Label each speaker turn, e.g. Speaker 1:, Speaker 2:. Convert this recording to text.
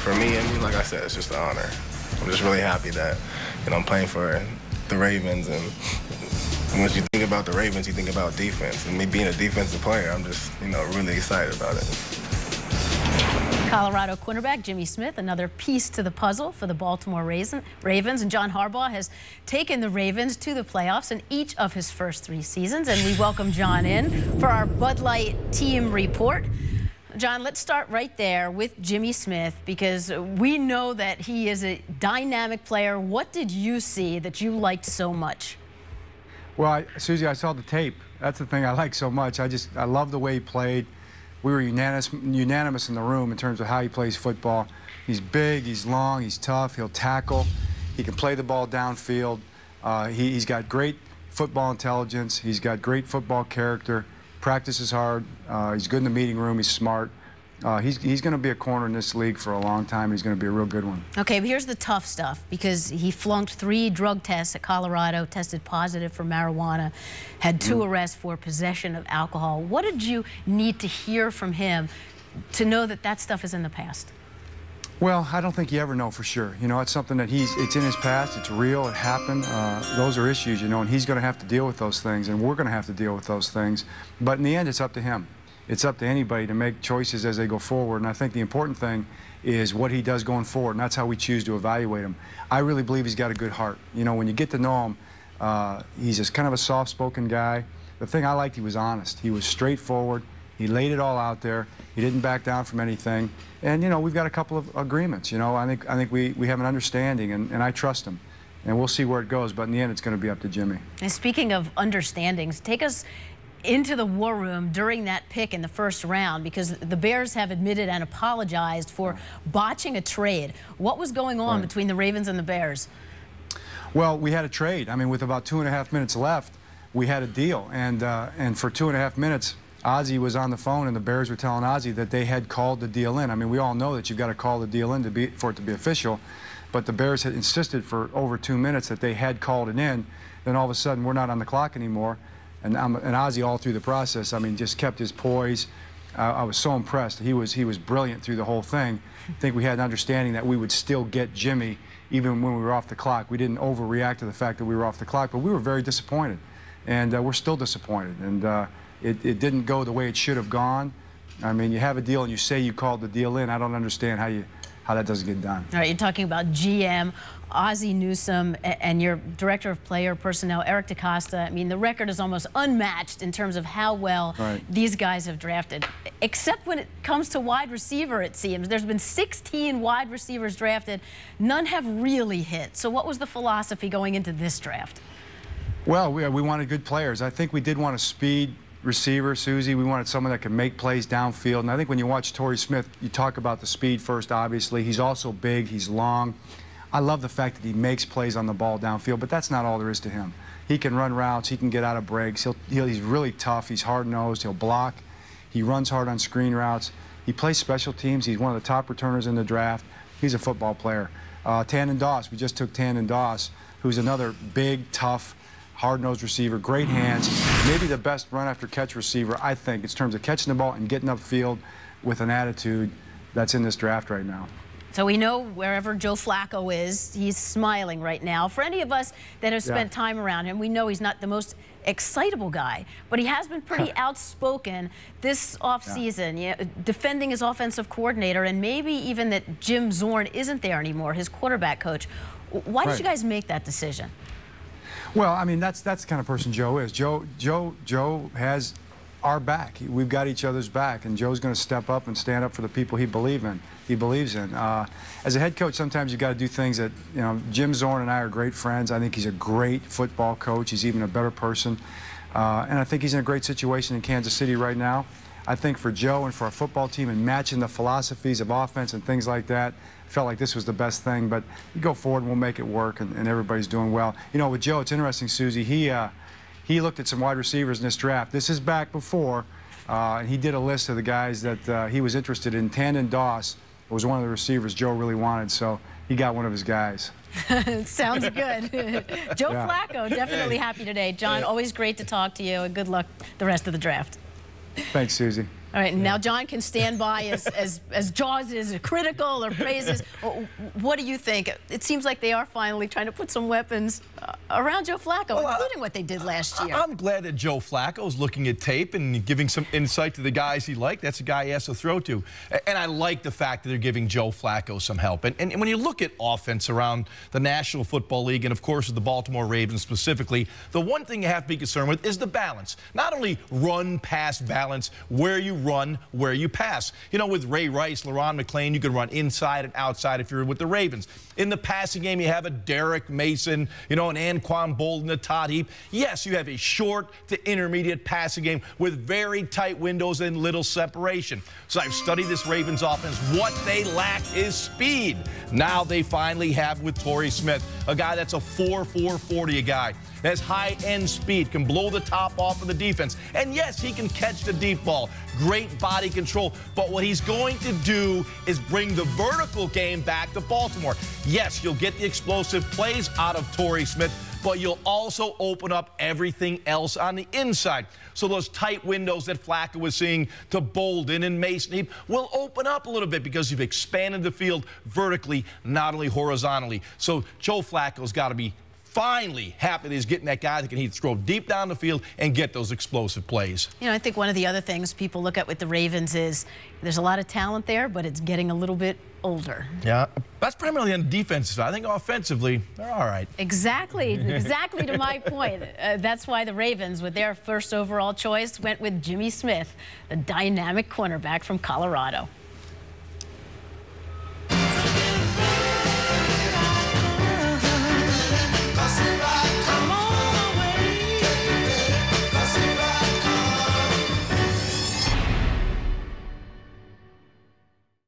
Speaker 1: for me, and like I said, it's just an honor. I'm just really happy that, I'm playing for the Ravens, and once you think about the Ravens, you think about defense. And me being a defensive player, I'm just, really excited about it.
Speaker 2: Colorado cornerback Jimmy Smith, another piece to the puzzle for the Baltimore Ravens. And John Harbaugh has taken the Ravens to the playoffs in each of his first 3 seasons. And we welcome John in for our Bud Light team report. John, let's start right there with Jimmy Smith, because we know that he is a dynamic player. What did you see that you liked so much?
Speaker 3: Well, Susie, I saw the tape. That's the thing I like so much. I love the way he played. We were unanimous in the room in terms of how he plays football. He's big, he's long, he's tough, he'll tackle. He can play the ball downfield. He's got great football intelligence. He's got great football character. Practices hard. He's good in the meeting room. He's smart. He's going to be a corner in this league for a long time. He's going to be a real good one.
Speaker 2: Okay, but here's the tough stuff, because he flunked 3 drug tests at Colorado, tested positive for marijuana, had 2 arrests for possession of alcohol. What did you need to hear from him to know that that stuff is in the past?
Speaker 3: Well, I don't think you ever know for sure. It's something that it's in his past. It's real. It happened. Those are issues, and he's going to have to deal with those things, and we're going to have to deal with those things. But in the end, it's up to him. It's up to anybody to make choices as they go forward. And I think the important thing is what he does going forward, and that's how we choose to evaluate him. I really believe he's got a good heart. When you get to know him, he's just kind of a soft-spoken guy. The thing I liked, he was honest. He was straightforward. He laid it all out there. He didn't back down from anything. And, we've got a couple of agreements. I think we have an understanding, and I trust him. And we'll see where it goes. But in the end, it's going to be up to Jimmy.
Speaker 2: And speaking of understandings, take us into the war room during that pick in the first round, because the Bears have admitted and apologized for botching a trade. What was going on between the Ravens and the Bears?
Speaker 3: Well, we had a trade. With about 2.5 minutes left, we had a deal. And for 2.5 minutes, Ozzie was on the phone, and the Bears were telling Ozzie that they had called the deal in. We all know that you've got to call the deal in for it to be official. But the Bears had insisted for over 2 minutes that they had called it in. Then all of a sudden, we're not on the clock anymore. And Ozzie, all through the process, just kept his poise. I was so impressed. He was brilliant through the whole thing. I think we had an understanding that we would still get Jimmy even when we were off the clock. We didn't overreact to the fact that we were off the clock, but we were very disappointed. And we're still disappointed. And it didn't go the way it should have gone. You have a deal and you say you called the deal in. I don't understand how that doesn't get done.
Speaker 2: All right, you're talking about GM Ozzie Newsome and your director of player personnel, Eric DaCosta. The record is almost unmatched in terms of how well these guys have drafted. Except when it comes to wide receiver, it seems. There's been 16 wide receivers drafted. None have really hit. So what was the philosophy going into this draft?
Speaker 3: Well, we wanted good players. I think we did want a speed receiver, Susie. We wanted someone that could make plays downfield. And I think when you watch Torrey Smith, you talk about the speed first, obviously. He's also big. He's long. I love the fact that he makes plays on the ball downfield, but that's not all there is to him. He can run routes. He can get out of breaks. He's really tough. He's hard-nosed. He'll block. He runs hard on screen routes. He plays special teams. He's one of the top returners in the draft. He's a football player. Tannen Doss. We just took Tannen Doss, who's another big, tough, hard-nosed receiver, great hands, maybe the best run-after-catch receiver, I think, in terms of catching the ball and getting upfield with an attitude that's in this draft right now.
Speaker 2: So we know wherever Joe Flacco is, he's smiling right now. For any of us that have spent time around him, we know he's not the most excitable guy, but he has been pretty outspoken this offseason, defending his offensive coordinator, and maybe even that Jim Zorn isn't there anymore, his quarterback coach. Why did you guys make that decision?
Speaker 3: Well, that's the kind of person Joe is. Joe has our back. We've got each other's back, and Joe's going to step up and stand up for the people he believes in. As a head coach, sometimes you've got to do things that, Jim Zorn and I are great friends. I think he's a great football coach. He's even a better person. And I think he's in a great situation in Kansas City right now. I think for Joe and for our football team and matching the philosophies of offense and things like that, I felt like this was the best thing. But you go forward and we'll make it work, and everybody's doing well. With Joe, it's interesting, Susie. He looked at some wide receivers in this draft. This is back before, and he did a list of the guys that he was interested in. Tannen Doss was one of the receivers Joe really wanted, so he got one of his guys.
Speaker 2: Sounds good. Joe Flacco, definitely happy today. John, always great to talk to you, and good luck the rest of the draft.
Speaker 3: Thanks, Susie.
Speaker 2: All right, and now John can stand by as Jaws is critical or praises. What do you think? It seems like they are finally trying to put some weapons around Joe Flacco, including what they did last year.
Speaker 4: I'm glad that Joe Flacco is looking at tape and giving some insight to the guys he liked. That's a guy he has to throw to. And I like the fact that they're giving Joe Flacco some help. And when you look at offense around the National Football League and, of course, the Baltimore Ravens specifically, the one thing you have to be concerned with is the balance. Not only run-pass balance, where you run, where you pass. You know, with Ray Rice, LaRon McClain, you can run inside and outside if you're with the Ravens. In the passing game, you have a Derek Mason, you know, an Anquan Bolden, a Todd Heap. Yes, you have a short to intermediate passing game with very tight windows and little separation. So I've studied this Ravens offense. What they lack is speed. Now they finally have with Torrey Smith, a guy that's a 4.40 a guy. Has high-end speed, can blow the top off of the defense. And yes, he can catch the deep ball. Great body control. But what he's going to do is bring the vertical game back to Baltimore. Yes, you'll get the explosive plays out of Torrey Smith, but you'll also open up everything else on the inside. So those tight windows that Flacco was seeing to Bolden and Mason Heap will open up a little bit because you've expanded the field vertically, not only horizontally. So Joe Flacco's got to be finally happy that he's getting that guy that can throw deep down the field and get those explosive plays.
Speaker 2: You know, I think one of the other things people look at with the Ravens is there's a lot of talent there, but it's getting a little bit older.
Speaker 4: Yeah, that's primarily on the defensive side. I think offensively, they're all right.
Speaker 2: Exactly to my point. That's why the Ravens, with their first overall choice, went with Jimmy Smith, the dynamic cornerback from Colorado.